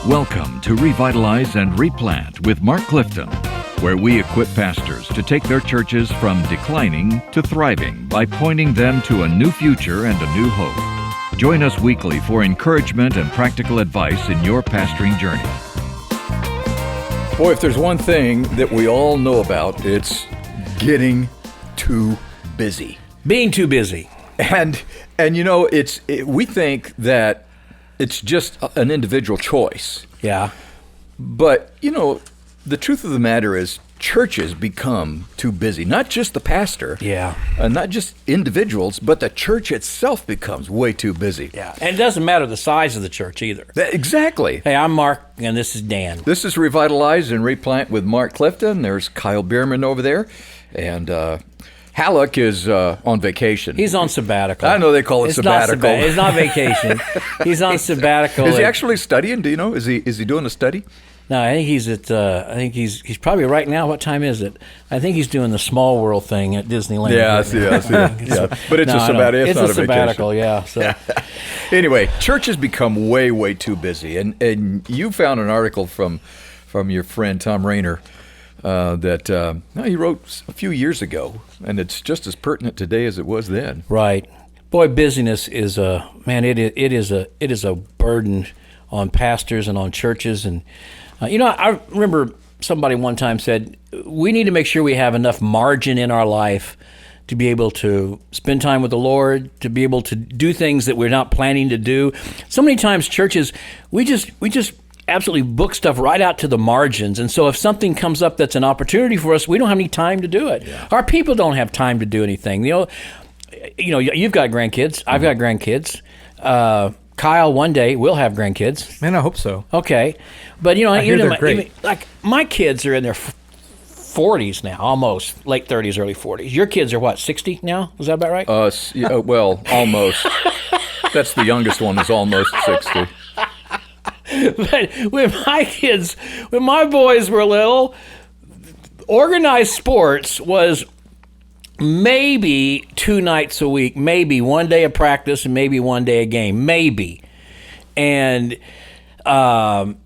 Welcome to Revitalize and Replant with Mark Clifton, where we equip pastors to take their churches from declining to thriving by pointing them to a new future and a new hope. Join us weekly for encouragement and practical advice in your pastoring journey. Boy, if there's one thing that we all know about, it's getting too busy. Being too busy. And you know, we think that it's just an individual choice. Yeah. But, you know, the truth of the matter is churches become too busy. Not just the pastor. Yeah. Not just individuals, but the church itself becomes way too busy. Yeah. And it doesn't matter the size of the church either. Exactly. Hey, I'm Mark, and this is Dan. This is Revitalize and Replant with Mark Clifton. There's Kyle Bueermann over there. And Halleck is on vacation. He's on sabbatical. I know they call it sabbatical. It's not vacation. He's on sabbatical. Is he actually studying? Do you know? Is he doing a study? No, I think he's at. I think he's probably right now. What time is it? I think he's doing the Small World thing at Disneyland. Yeah, I see. Yeah. But it's a sabbatical. It's not a sabbatical. Yeah. So. Anyway, church has become way too busy, and you found an article from your friend Tom Rainer that he wrote a few years ago, and it's just as pertinent today as it was then. Right. Boy, busyness is it is a burden on pastors and on churches, and I remember somebody one time said we need to make sure we have enough margin in our life to be able to spend time with the Lord, to be able to do things that we're not planning to do. So many times churches, we just absolutely book stuff right out to the margins. And so if something comes up that's an opportunity for us, we don't have any time to do it. Yeah. Our people don't have time to do anything. You know, you've got grandkids. I've got grandkids. Kyle, one day, will have grandkids. Man, I hope so. Okay. But, I hear they're great. Like, my kids are in their 40s now, almost. Late 30s, early 40s. Your kids are what, 60 now? Is that about right? Well, almost. That's the youngest one is almost 60. But when my boys were little, organized sports was maybe 2 nights a week, maybe one day of practice and maybe one day a game, maybe. And it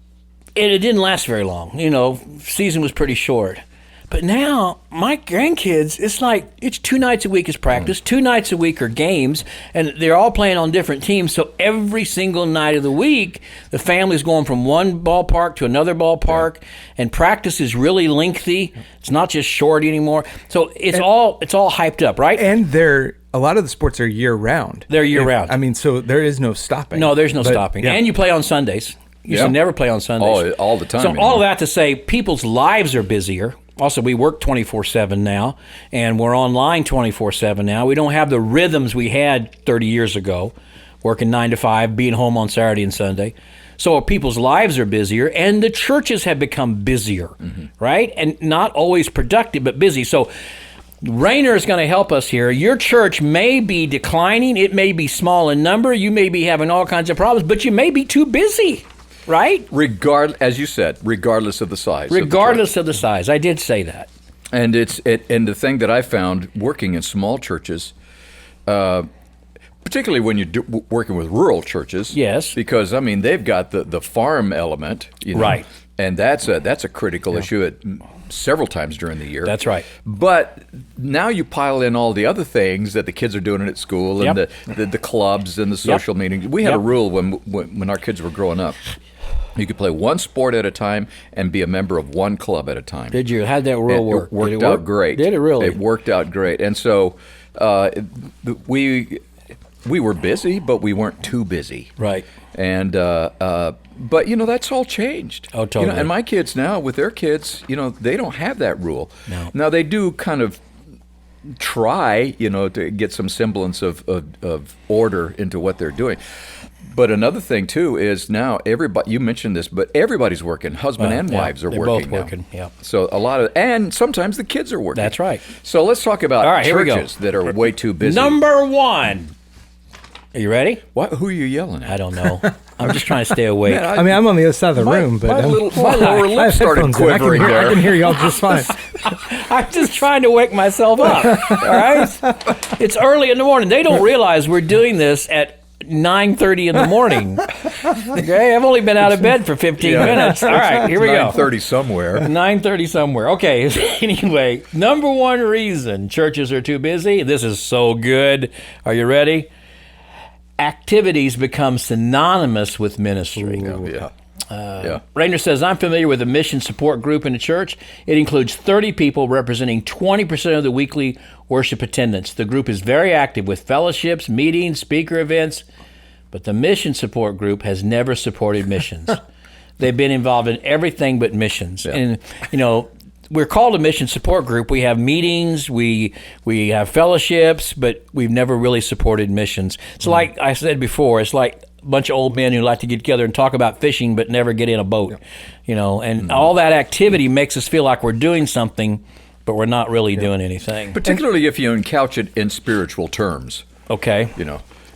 didn't last very long. You know, season was pretty short. But now, my grandkids, it's 2 nights a week is practice, 2 nights a week are games, and they're all playing on different teams. So every single night of the week, the family's going from one ballpark to another ballpark, and practice is really lengthy. It's not just short anymore. So it's all hyped up, right? And a lot of the sports are year round. They're year round. I mean, so there is no stopping. No, there's no stopping. Yeah. And you play on Sundays. You should never play on Sundays. All the time. So all of that to say, people's lives are busier. Also, we work 24/7 now, and we're online 24/7 now. We don't have the rhythms we had 30 years ago, working 9 to 5, being home on Saturday and Sunday. So people's lives are busier, and the churches have become busier, right? And not always productive, but busy. So Rainer is going to help us here. Your church may be declining. It may be small in number. You may be having all kinds of problems, but you may be too busy. Right? As you said, regardless of the size. Regardless of the size. I did say that. And and the thing that I found working in small churches, particularly when you're working with rural churches. Yes. Because, I mean, they've got the farm element. You know, right. And that's a critical issue at several times during the year. That's right. But now you pile in all the other things that the kids are doing at school and the clubs and the social meetings. We had a rule when our kids were growing up. You could play one sport at a time and be a member of one club at a time. Did you? How'd that rule work? It worked out great. Did it really? It worked out great. And so we were busy, but we weren't too busy. Right. And but that's all changed. Oh, totally. And my kids now, with their kids, they don't have that rule. No. Now they do kind of try, to get some semblance of order into what they're doing. But another thing too is now everybody. You mentioned this, but everybody's working. Husband and wives are they're working. Both working. Yeah. So and sometimes the kids are working. That's right. So let's talk about churches that are way too busy. Number one. Are you ready? Who are you yelling at? I don't know. I'm just trying to stay awake. Man, I'm on the other side of the room, but my lower lip started quivering there. I can hear y'all just fine. I'm just trying to wake myself up. All right. It's early in the morning. They don't realize we're doing this at 9:30 in the morning. Okay, I've only been out of bed for 15 minutes. All right, here we go. 9:30 somewhere. 9:30 somewhere. Okay, anyway, number one reason churches are too busy. This is so good. Are you ready? Activities become synonymous with ministry. Rainer says, I'm familiar with a mission support group in a church. It includes 30 people representing 20% of the weekly worship attendance. The group is very active with fellowships, meetings, speaker events, but the mission support group has never supported missions. They've been involved in everything but missions. Yeah. And, we're called a mission support group. We have meetings, we have fellowships, but we've never really supported missions. So like I said before, it's like a bunch of old men who like to get together and talk about fishing but never get in a boat, and all that activity makes us feel like we're doing something, but we're not really doing anything. Particularly if you couch it in spiritual terms. Okay.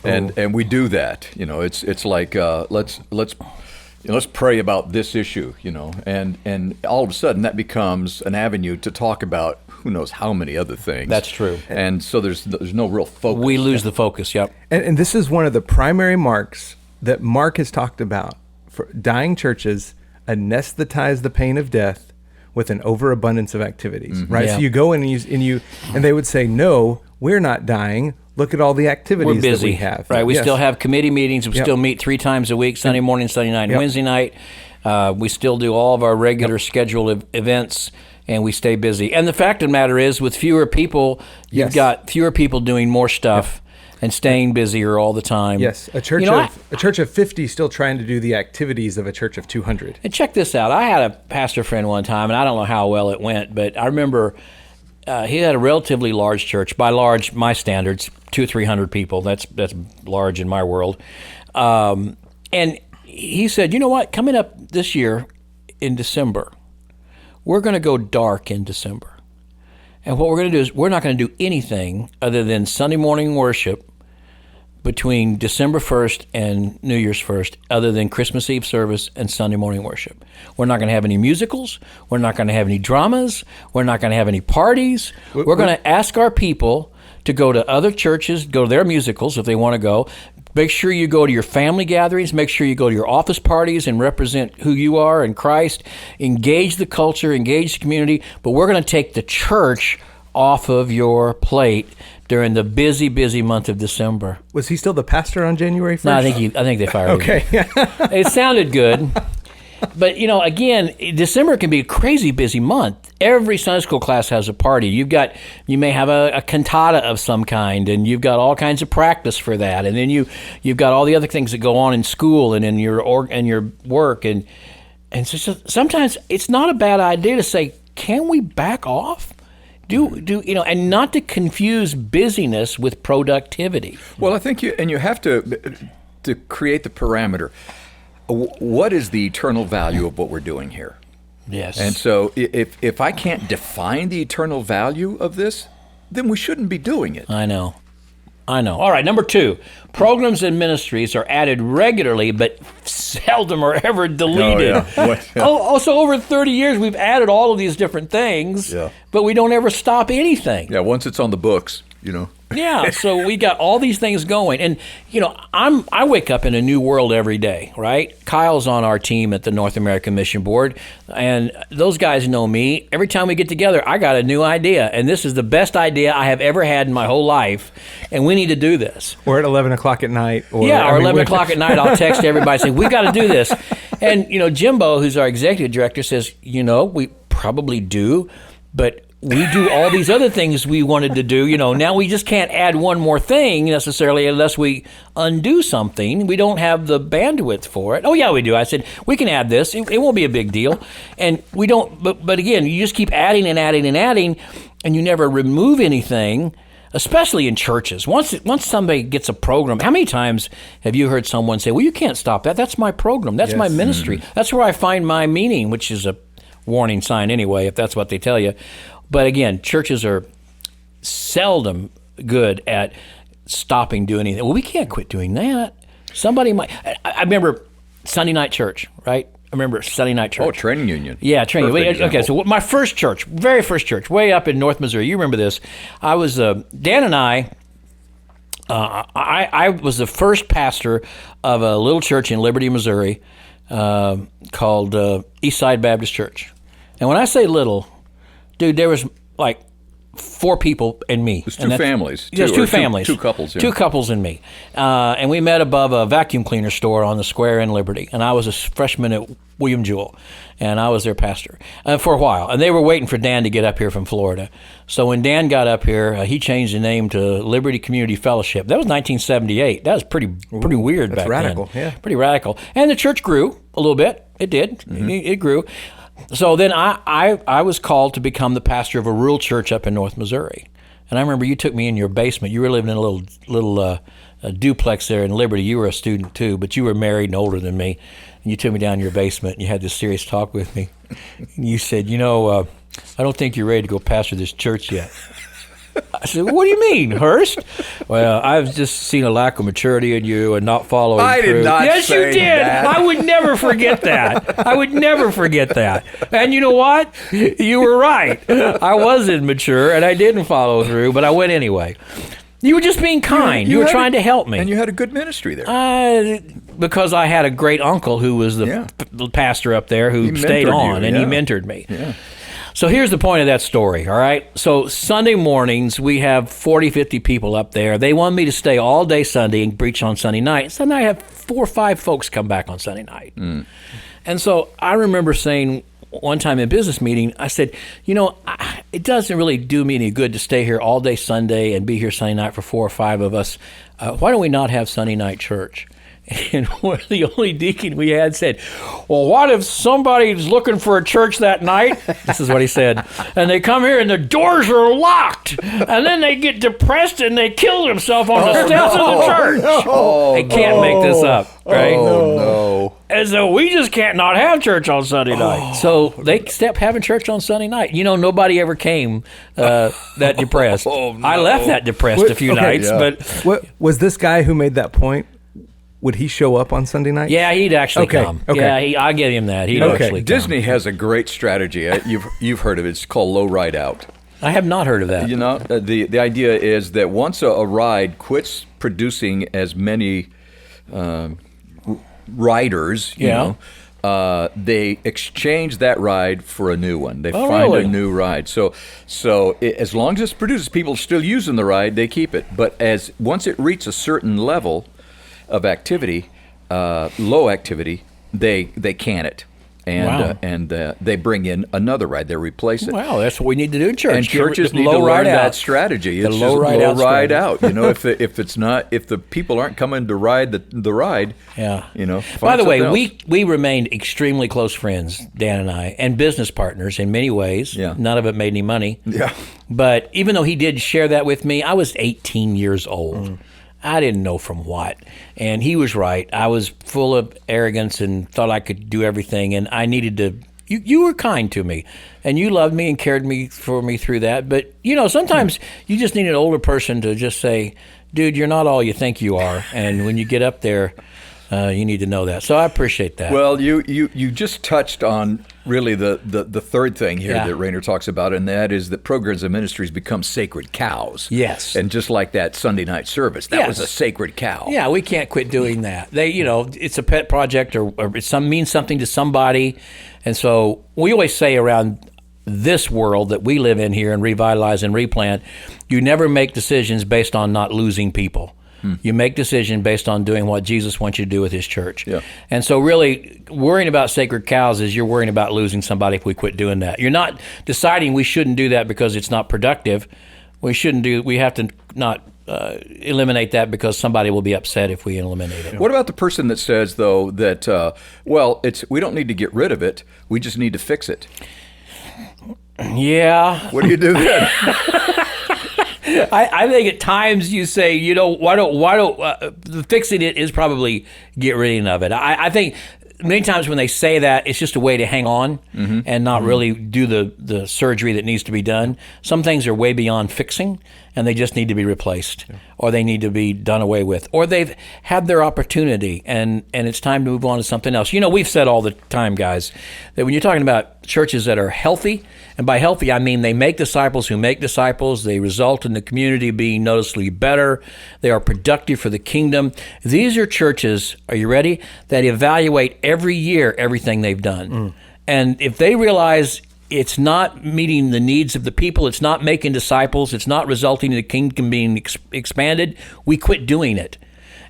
And we do that. It's like let's pray about this issue, and all of a sudden that becomes an avenue to talk about who knows how many other things. That's true. And so there's no real focus. We lose the focus, yep. And this is one of the primary marks that Mark has talked about for dying churches anesthetize the pain of death with an overabundance of activities, right? Yeah. So you go in and they would say, no, we're not dying. Look at all the activities We're busy. that we have. Right, we Yes. still have committee meetings. We Yep. still meet 3 times a week, Sunday morning, Sunday night, and Yep. Wednesday night. We still do all of our regular scheduled events, and we stay busy. And the fact of the matter is, with fewer people, you've Yes. got fewer people doing more stuff and staying busier all the time. Yes, a church of 50 still trying to do the activities of a church of 200. And check this out. I had a pastor friend one time, and I don't know how well it went, but I remember he had a relatively large church. By large, my standards, 200 or 300 people. That's large in my world. And he said, you know what? Coming up this year in December, we're going to go dark in December. And what we're going to do is we're not going to do anything other than Sunday morning worship between December 1st and New Year's 1st, other than Christmas Eve service and Sunday morning worship. We're not going to have any musicals. We're not going to have any dramas. We're not going to have any parties. We're going to ask our people to go to other churches, go to their musicals if they want to go. Make sure you go to your family gatherings. Make sure you go to your office parties and represent who you are in Christ. Engage the culture, engage the community. But we're going to take the church off of your plate during the busy, busy month of December. Was he still the pastor on January 1st? No, I think they fired him. Okay. It sounded good. But, again, December can be a crazy busy month. Every Sunday school class has a party. You may have a cantata of some kind, and you've got all kinds of practice for that. And then you've got all the other things that go on in school and in your work. And so sometimes it's not a bad idea to say, can we back off? And not to confuse busyness with productivity. Well, I think you have to create the parameter. What is the eternal value of what we're doing here? Yes. And so if I can't define the eternal value of this, then we shouldn't be doing it. I know. All right, number 2, programs and ministries are added regularly, but seldom or ever deleted. So over 30 years, we've added all of these different things, but we don't ever stop anything. Yeah, once it's on the books, Yeah, so we got all these things going. And, I wake up in a new world every day, right? Kyle's on our team at the North American Mission Board, and those guys know me. Every time we get together, I got a new idea, and this is the best idea I have ever had in my whole life, and we need to do this. Or at 11 o'clock at night. Or 11 o'clock at night, I'll text everybody saying, we got to do this. And, Jimbo, who's our executive director, says, we probably do, but we do all these other things we wanted to do. Now we just can't add one more thing necessarily unless we undo something. We don't have the bandwidth for it. Oh, yeah, we do. I said, we can add this. It won't be a big deal. And we don't, but again, you just keep adding and adding and adding, and you never remove anything, especially in churches. Once somebody gets a program, how many times have you heard someone say, well, you can't stop that. That's my program. That's my ministry. That's where I find my meaning, which is a warning sign anyway, if that's what they tell you. But again, churches are seldom good at stopping doing anything. Well, we can't quit doing that. Somebody might. I remember Sunday night church, right? I remember Sunday night church. Oh, training union. Yeah, training. Perfect Okay, example. so my very first church, way up in North Missouri. You remember this? I was Dan and I I was the first pastor of a little church in Liberty, Missouri, called Eastside Baptist Church. And when I say little, dude, there was like 4 people and me. There's two families. There's two families. Two couples. Yeah. 2 couples and me. And we met above a vacuum cleaner store on the square in Liberty. And I was a freshman at William Jewell. And I was their pastor for a while. And they were waiting for Dan to get up here from Florida. So when Dan got up here, he changed the name to Liberty Community Fellowship. That was 1978. That was pretty weird back radical, then. yeah. Pretty radical. And the church grew a little bit. It did. Mm-hmm. It grew. So then I was called to become the pastor of a rural church up in North Missouri. And I remember you took me in your basement. You were living in a little duplex there in Liberty. You were a student too, but you were married and older than me. And you took me down in your basement and you had this serious talk with me. And you said, I don't think you're ready to go pastor this church yet. I said, what do you mean, Hurst? Well, I've just seen a lack of maturity in you and not following I through. did not Yes, say you did. that. I would never forget that. I would never forget that. And you know what? You were right. I was immature and I didn't follow through, but I went anyway. You were just being kind. You were trying to help me. And you had a good ministry there. Because I had a great uncle who was the pastor up there who stayed on, and he mentored me. Yeah. So here's the point of that story, all right? So Sunday mornings, we have 40, 50 people up there. They want me to stay all day Sunday and preach on Sunday night. So I have 4 or 5 folks come back on Sunday night. And so I remember saying one time in a business meeting, I said, it doesn't really do me any good to stay here all day Sunday and be here Sunday night for 4 or 5 of us. Why don't we not have Sunday night church? And the only deacon we had said, well, what if somebody's looking for a church that night? This is what he said. And they come here and the doors are locked. And then they get depressed and they kill themselves on the steps of the church. They can't make this up, right? Oh, no. And so we just can't not have church on Sunday night. So they stepped having church on Sunday night. Nobody ever came that depressed. Oh, no. I left that depressed a few nights. Yeah. But What was this guy who made that point? Would he show up on Sunday night? yeah, he'd actually Okay, come. okay. Yeah, I give him that. He'd Okay. actually come. Disney has a great strategy. You've heard of it. It's called low ride out. I have not heard of that. The idea is that once a ride quits producing as many riders, they exchange that ride for a new one. They find really? a new ride. So as long as it produces people still using the ride, they keep it. But once it reaches a certain level of activity, low activity, they can it. And they bring in another ride. They replace it. Wow, that's what we need to do in church. And churches need to low learn ride that out. strategy. It's The just low ride out ride strategy. out. If the people aren't coming to ride the ride, Yeah. find By the way, something else. we remained extremely close friends, Dan and I, and business partners in many ways. Yeah. None of it made any money. Yeah. But even though he did share that with me, I was 18 years old. I didn't know from what. And he was right. I was full of arrogance and thought I could do everything, and I needed to. You were kind to me, and you loved me and cared for me through that. But, sometimes you just need an older person to just say, dude, you're not all you think you are. And when you get up there, you need to know that. So I appreciate that. Well, you just touched on really the third thing here Yeah. that Rainer talks about, and that is that programs and ministries become sacred cows. Yes. And just like that Sunday night service, that was Yes. a sacred cow. Yeah, we can't quit doing that. It's a pet project or it means something to somebody. And so we always say around this world that we live in here and revitalize and replant, you never make decisions based on not losing people. You make decisions based on doing what Jesus wants you to do with his church. Yeah. And so really worrying about sacred cows is you're worrying about losing somebody if we quit doing that. You're not deciding we shouldn't do that because it's not productive. We have to not eliminate that because somebody will be upset if we eliminate it. What about the person that says, though, that, we don't need to get rid of it, we just need to fix it? Yeah. What do you do then? I think at times you say, why don't fixing it is probably get rid of it. I think many times when they say that, it's just a way to hang on and not really do the surgery that needs to be done. Some things are way beyond fixing, and they just need to be replaced, or they need to be done away with, or they've had their opportunity and it's time to move on to something else. We've said all the time, guys, that when you're talking about churches that are healthy, and by healthy I mean they make disciples who make disciples, they result in the community being noticeably better, they are productive for the kingdom. These are churches, are you ready, that evaluate every year everything they've done. And if they realize it's not meeting the needs of the people, it's not making disciples, it's not resulting in the kingdom being expanded, we quit doing it.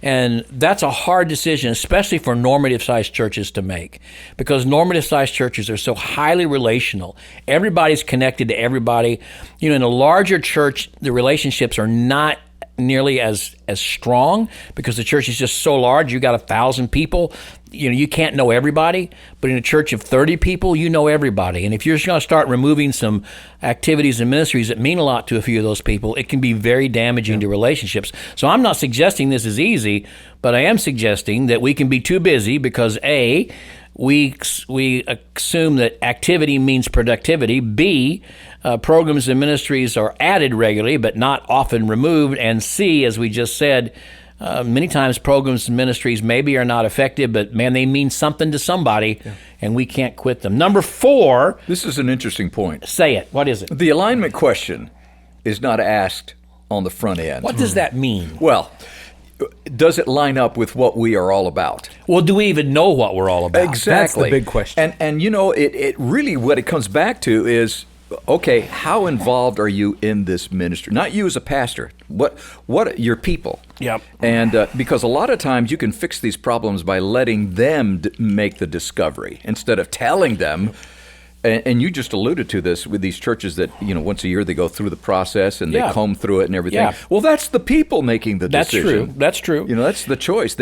And that's a hard decision, especially for normative-sized churches to make, because normative-sized churches are so highly relational. Everybody's connected to everybody. In a larger church, the relationships are not nearly as strong because the church is just so large. You got 1,000 people. You can't know everybody, but in a church of 30 people, you know everybody. And if you're just going to start removing some activities and ministries that mean a lot to a few of those people, it can be very damaging to relationships. So I'm not suggesting this is easy, but I am suggesting that we can be too busy because A, we assume that activity means productivity. B, programs and ministries are added regularly, but not often removed. And C, as we just said, many times programs and ministries maybe are not effective, but man, they mean something to somebody, and we can't quit them. Number 4. This is an interesting point. Say it. What is it? The alignment question is not asked on the front end. What does that mean? Well, does it line up with what we are all about? Well, do we even know what we're all about? Exactly. That's the big question. And it really, what it comes back to is, okay, how involved are you in this ministry? Not you as a pastor. What your people? Yep. And because a lot of times you can fix these problems by letting them make the discovery instead of telling them. And you just alluded to this with these churches that, once a year they go through the process and they comb through it and everything. Yeah. Well, that's the people making the decision. That's true. That's the choice.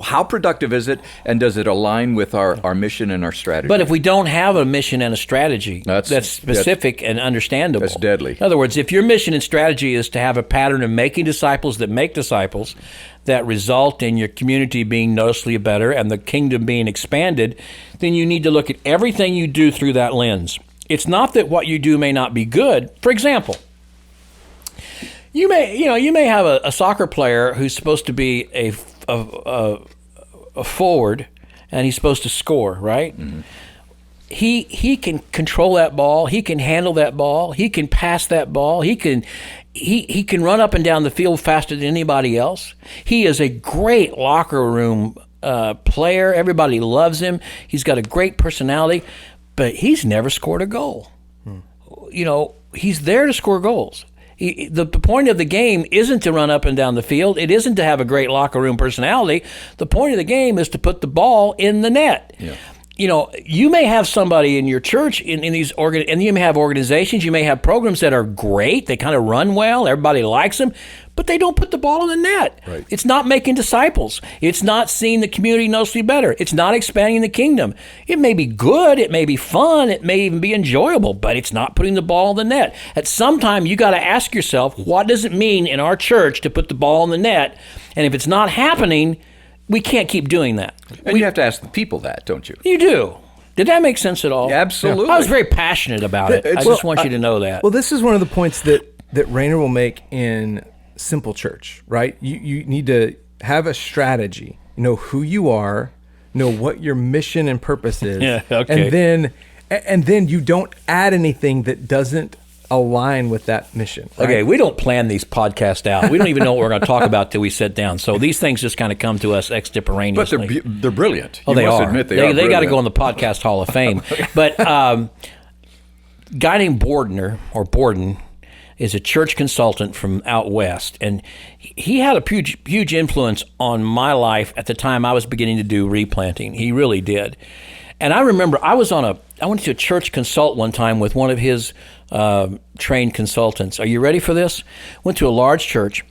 How productive is it, and does it align with our mission and our strategy? But if we don't have a mission and a strategy that's specific and understandable. That's deadly. In other words, if your mission and strategy is to have a pattern of making disciples that make disciples that result in your community being noticeably better and the kingdom being expanded, then you need to look at everything you do through that lens. It's not that what you do may not be good. For example, you may have a soccer player who's supposed to be a forward, and he's supposed to score, right? Mm-hmm. He can control that ball. He can handle that ball. He can pass that ball. He can run up and down the field faster than anybody else. He is a great locker room player. Everybody loves him. He's got a great personality, but he's never scored a goal. He's there to score goals. The point of the game isn't to run up and down the field. It isn't to have a great locker room personality. The point of the game is to put the ball in the net. Yeah. You may have somebody in your church in these and you may have organizations, you may have programs that are great. They kind of run well. Everybody likes them, but they don't put the ball in the net. Right. It's not making disciples. It's not seeing the community noticeably better. It's not expanding the kingdom. It may be good. It may be fun. It may even be enjoyable, but it's not putting the ball in the net. At some time, you got to ask yourself, what does it mean in our church to put the ball in the net? And if it's not happening, we can't keep doing that. And you have to ask the people that, don't you? You do. Did that make sense at all? Yeah, absolutely. I was very passionate about it. I just want you to know that. Well, this is one of the points that Rainer will make in Simple Church, right? You need to have a strategy, know who you are, know what your mission and purpose is. Yeah, okay. And then you don't add anything that doesn't align with that mission. Right? Okay, we don't plan these podcasts out. We don't even know what we're going to talk about till we sit down. So these things just kind of come to us extemporaneously. But they're brilliant. Oh, You they must are. admit They got to go in the Podcast Hall of Fame. But guy named Borden is a church consultant from out west, and he had a huge influence on my life at the time I was beginning to do replanting. He really did. And I remember I went to a church consult one time with one of his trained consultants. Are you ready for this? Went to a large church,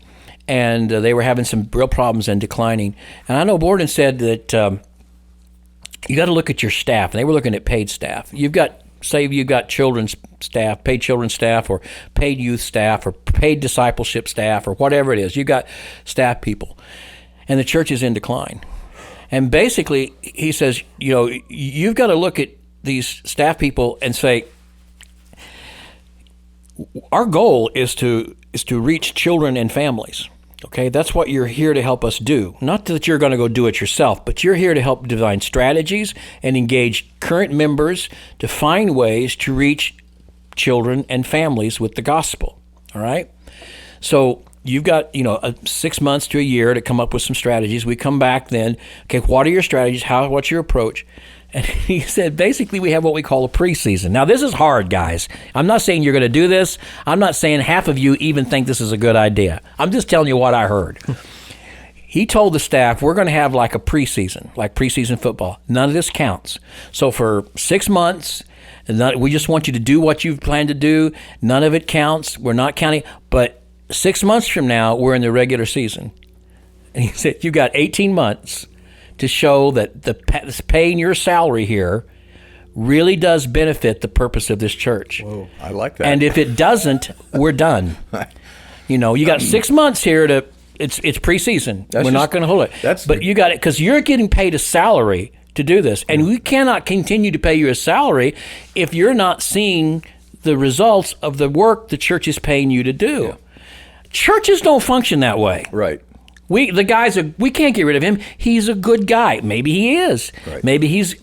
and they were having some real problems and declining. And I know Borden said that you got to look at your staff. And they were looking at paid staff. You've got children's staff, paid children's staff, or paid youth staff, or paid discipleship staff, or whatever it is. You've got staff people, and the church is in decline. And basically, he says, you've got to look at these staff people and say, our goal is to is to reach children and families. Okay, that's what you're here to help us do. Not that you're going to go do it yourself, but you're here to help define strategies and engage current members to find ways to reach children and families with the gospel. All right? So you've got, 6 months to a year to come up with some strategies. We come back then, okay, what are your strategies? What's your approach? And he said, basically, we have what we call a preseason. Now, this is hard, guys. I'm not saying you're going to do this. I'm not saying half of you even think this is a good idea. I'm just telling you what I heard. He told the staff, we're going to have like a preseason, like preseason football. None of this counts. So for 6 months, we just want you to do what you've planned to do. None of it counts. We're not counting. But 6 months from now, we're in the regular season. And he said, you've got 18 months to show that paying your salary here really does benefit the purpose of this church. Whoa, I like that. And if it doesn't, we're done. You got 6 months here to. It's preseason. We're not going to hold it. But you got it because you're getting paid a salary to do this, and we cannot continue to pay you a salary if you're not seeing the results of the work the church is paying you to do. Yeah. Churches don't function that way. Right. We can't get rid of him. He's a good guy. Maybe he is. Right.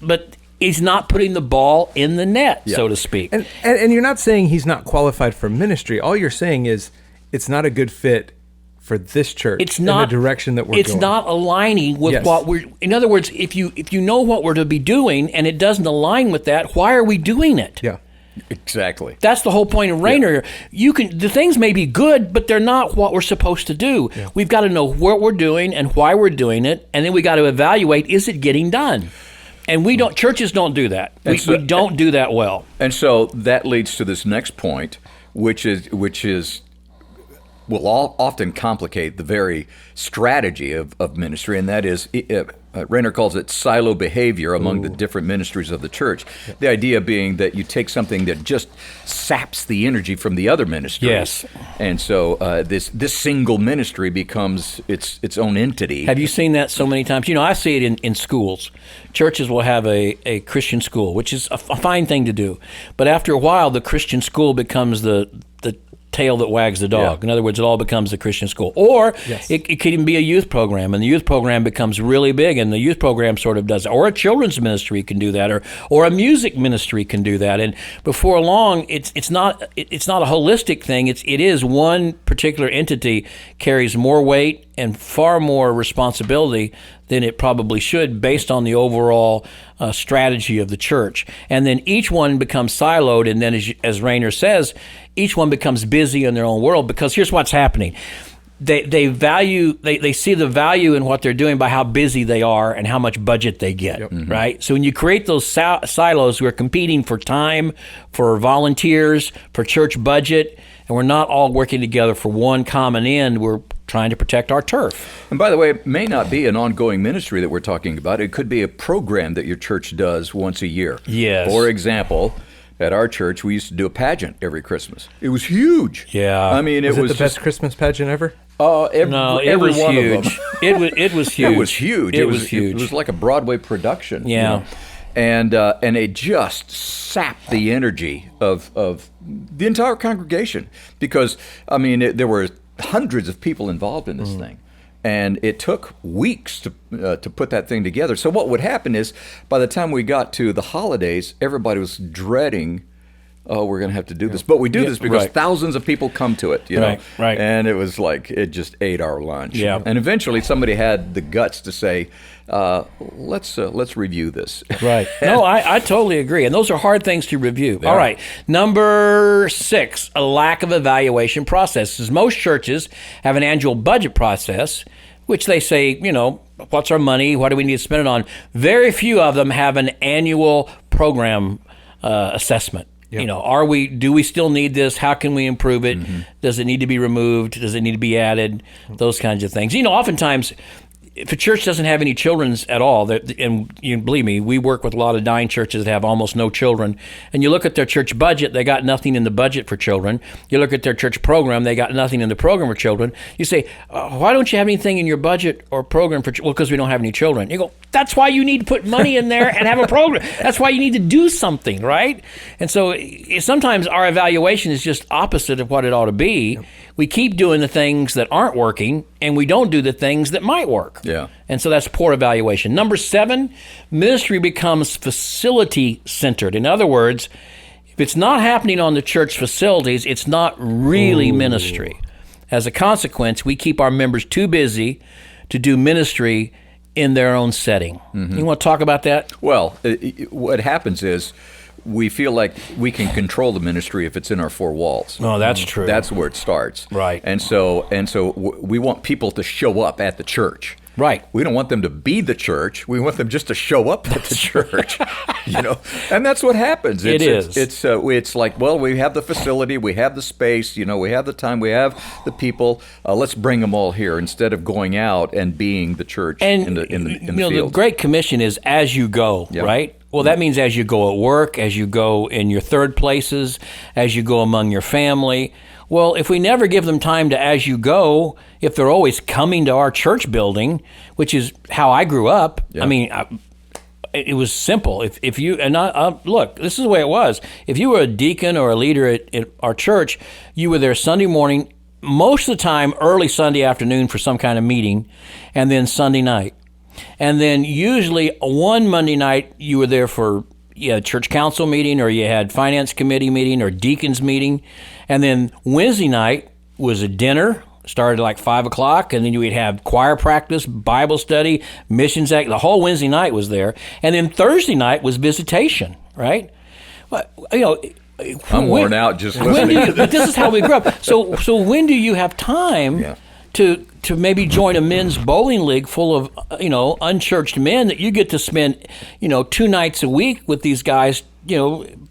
But he's not putting the ball in the net, so to speak. And you're not saying he's not qualified for ministry. All you're saying is it's not a good fit for this church. It's not in the direction that we're going. It's not aligning with what we're. In other words, if you know what we're to be doing and it doesn't align with that, why are we doing it? Yeah. Exactly. That's the whole point of Rainer. Yeah. The things may be good, but they're not what we're supposed to do. Yeah. We've got to know what we're doing and why we're doing it, and then we got to evaluate, is it getting done? And churches don't do that. We don't do that well. And so that leads to this next point, which will often complicate the very strategy of ministry, and that is, Rainer calls it silo behavior among the different ministries of the church. Yep. The idea being that you take something that just saps the energy from the other ministries. Yes. And so this single ministry becomes its own entity. Have you seen that so many times? I see it in schools. Churches will have a Christian school, which is a fine thing to do. But after a while, the Christian school becomes the tail that wags the dog. Yeah. In other words, it all becomes a Christian school. Or it could even be a youth program, and the youth program becomes really big, and the youth program sort of does it. Or a children's ministry can do that, or a music ministry can do that. And before long, it's not a holistic thing. It is one particular entity carries more weight and far more responsibility than it probably should based on the overall strategy of the church. And then each one becomes siloed, and then as Rainer says, each one becomes busy in their own world, because here's what's happening. They see the value in what they're doing by how busy they are and how much budget they get, right? So when you create those silos, we're competing for time, for volunteers, for church budget, and we're not all working together for one common end. We're trying to protect our turf. And by the way, it may not be an ongoing ministry that we're talking about. It could be a program that your church does once a year. Yes. For example, at our church, we used to do a pageant every Christmas. It was huge. Yeah. I mean, was it the best Christmas pageant ever? Every was one huge. of them. It was huge. It was huge. It was huge. It was like a Broadway production. Yeah. And it just sapped the energy of the entire congregation, because, I mean, there were hundreds of people involved in this thing. And it took weeks to put that thing together. So what would happen is, by the time we got to the holidays, everybody was dreading, we're going to have to do this. But we do this because thousands of people come to it, you know. Right. And it was like, it just ate our lunch. Yeah. And eventually somebody had the guts to say, let's review this. Right. No, I totally agree. And those are hard things to review. Yeah. All right. Number 6, a lack of evaluation processes. Most churches have an annual budget process, which they say, what's our money? What do we need to spend it on? Very few of them have an annual program assessment. Yep. Do we still need this? How can we improve it? Mm-hmm. Does it need to be removed? Does it need to be added? Those kinds of things. Oftentimes if a church doesn't have any children at all, and you believe me, we work with a lot of dying churches that have almost no children, and you look at their church budget, they got nothing in the budget for children. You look at their church program, they got nothing in the program for children. You say, why don't you have anything in your budget or program for children? Well, because we don't have any children. You go, that's why you need to put money in there and have a program. That's why you need to do something, right? And so sometimes our evaluation is just opposite of what it ought to be. Yep. We keep doing the things that aren't working, and we don't do the things that might work. Yeah. And so that's poor evaluation. Number 7, ministry becomes facility-centered. In other words, if it's not happening on the church facilities, it's not really ministry. As a consequence, we keep our members too busy to do ministry in their own setting. Mm-hmm. You want to talk about that? Well, what happens is we feel like we can control the ministry if it's in our 4 walls. Oh, that's true. That's where it starts. Right. And so we want people to show up at the church. Right. We don't want them to be the church. We want them just to show up at the church. And that's what happens. It's like, well, we have the facility, we have the space, we have the time, we have the people. Let's bring them all here instead of going out and being the church in the field. The Great Commission is as you go, right? Well, that means as you go at work, as you go in your third places, as you go among your family. Well, if we never give them time to as you go, if they're always coming to our church building, which is how I grew up, I mean, it was simple. If you, and look, this is the way it was. If you were a deacon or a leader at our church, you were there Sunday morning, most of the time early Sunday afternoon for some kind of meeting, and then Sunday night. And then usually one Monday night you were there for church council meeting, or you had finance committee meeting or deacons meeting. And then Wednesday night was a dinner, started like 5 o'clock, and then you would have choir practice, Bible study, missions act. The whole Wednesday night was there. And then Thursday night was visitation, right? Well, I'm worn out just listening. But this is how we grew up. So when do you have time to maybe join a men's bowling league full of unchurched men that you get to spend 2 nights a week with these guys,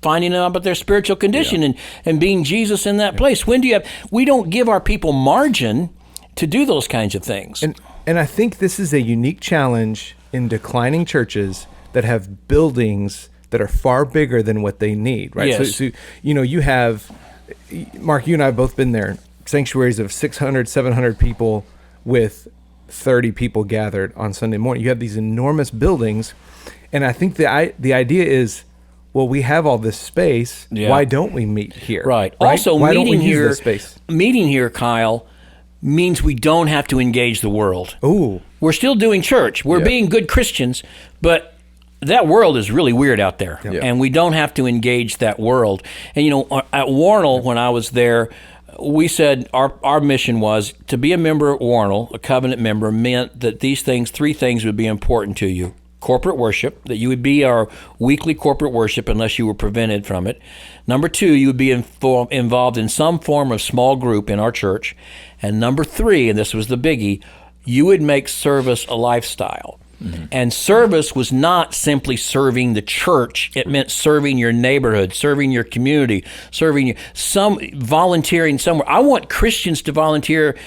finding out about their spiritual condition and being Jesus in that place? When do you have? We don't give our people margin to do those kinds of things. And I think this is a unique challenge in declining churches that have buildings that are far bigger than what they need, right? Yes. So you have, Mark, you and I have both been there, sanctuaries of 600, 700 people with 30 people gathered on Sunday morning. You have these enormous buildings, and I think the idea is, well, we have all this space. Yeah. Why don't we meet here? Right. Also, why meeting don't we here, use this space? Meeting here, Kyle, means we don't have to engage the world. Ooh. We're still doing church. We're being good Christians, but that world is really weird out there, and we don't have to engage that world. And at Warnell, when I was there, we said our mission was to be a member at Warnell, a covenant member, meant that these 3 things would be important to you. Corporate worship, that you would be our weekly corporate worship unless you were prevented from it. Number 2, you would be involved in some form of small group in our church. And number 3, and this was the biggie, you would make service a lifestyle. Mm-hmm. And service was not simply serving the church. It meant serving your neighborhood, serving your community, volunteering somewhere. I want Christians to volunteer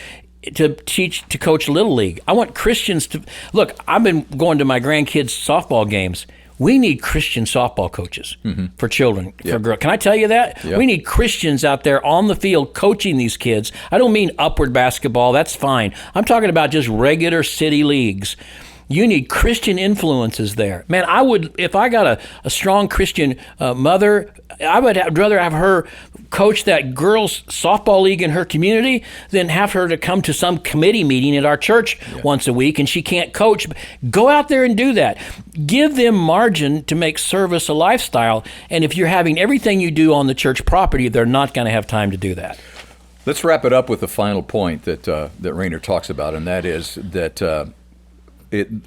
to coach Little League. I want Christians to, look, I've been going to my grandkids' softball games. We need Christian softball coaches for children, for girls. Can I tell you that? Yep. We need Christians out there on the field coaching these kids. I don't mean upward basketball. That's fine. I'm talking about just regular city leagues. You need Christian influences there. Man, I would, if I got a strong Christian mother, I'd rather have her coach that girls' softball league in her community than have her to come to some committee meeting at our church once a week and she can't coach. Go out there and do that. Give them margin to make service a lifestyle. And if you're having everything you do on the church property, they're not going to have time to do that. Let's wrap it up with the final point that Rainer talks about, and that is that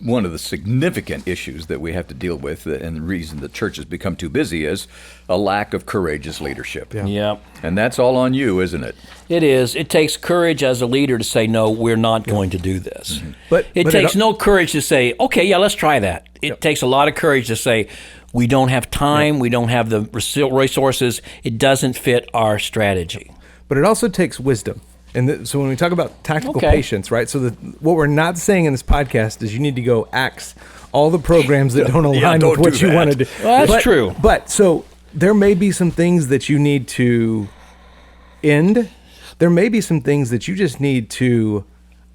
one of the significant issues that we have to deal with, and the reason the church has become too busy, is a lack of courageous leadership. Yeah. And that's all on you, isn't it? It is. It takes courage as a leader to say, no, we're not going to do this. Mm-hmm. But it takes no courage to say, okay, let's try that. It takes a lot of courage to say, we don't have time, we don't have the resources, it doesn't fit our strategy. But it also takes wisdom. And so when we talk about tactical patience, right? So what we're not saying in this podcast is you need to go axe all the programs that don't align with what you want to do. Well, that's true. But so there may be some things that you need to end. There may be some things that you just need to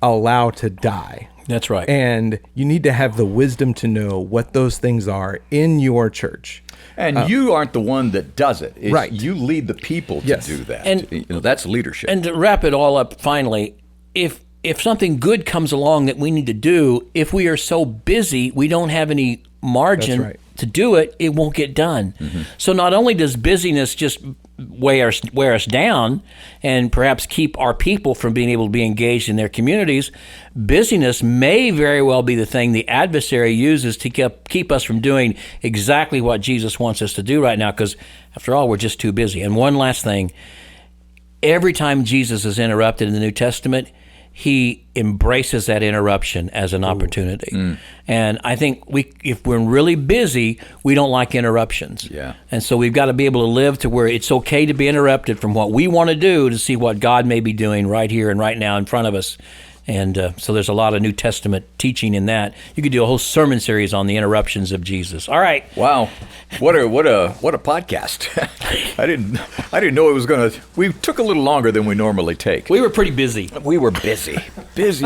allow to die. That's right. And you need to have the wisdom to know what those things are in your church. And you aren't the one that does it. Right. You lead the people to do that. And that's leadership. And to wrap it all up, finally, if something good comes along that we need to do, if we are so busy we don't have any margin to do it, it won't get done. Mm-hmm. So not only does busyness just wear us down and perhaps keep our people from being able to be engaged in their communities, busyness may very well be the thing the adversary uses to keep us from doing exactly what Jesus wants us to do right now, because after all, we're just too busy. And one last thing, every time Jesus is interrupted in the New Testament, he embraces that interruption as an opportunity. Mm. And I think if we're really busy, we don't like interruptions. Yeah. And so we've got to be able to live to where it's okay to be interrupted from what we want to do to see what God may be doing right here and right now in front of us. And so there's a lot of New Testament teaching in that. You could do a whole sermon series on the interruptions of Jesus. All right. Wow. What a podcast. I didn't know it was going to. We took a little longer than we normally take. We were pretty busy. We were busy. Busy.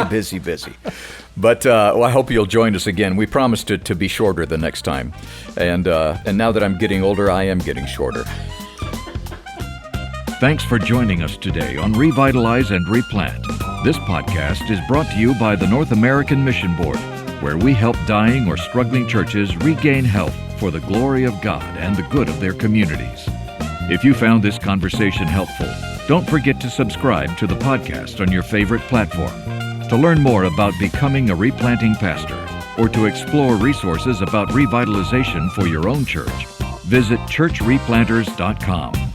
But I hope you'll join us again. We promised it to be shorter the next time. And now that I'm getting older, I am getting shorter. Thanks for joining us today on Revitalize and Replant. This podcast is brought to you by the North American Mission Board, where we help dying or struggling churches regain health for the glory of God and the good of their communities. If you found this conversation helpful, don't forget to subscribe to the podcast on your favorite platform. To learn more about becoming a replanting pastor or to explore resources about revitalization for your own church, visit churchreplanters.com.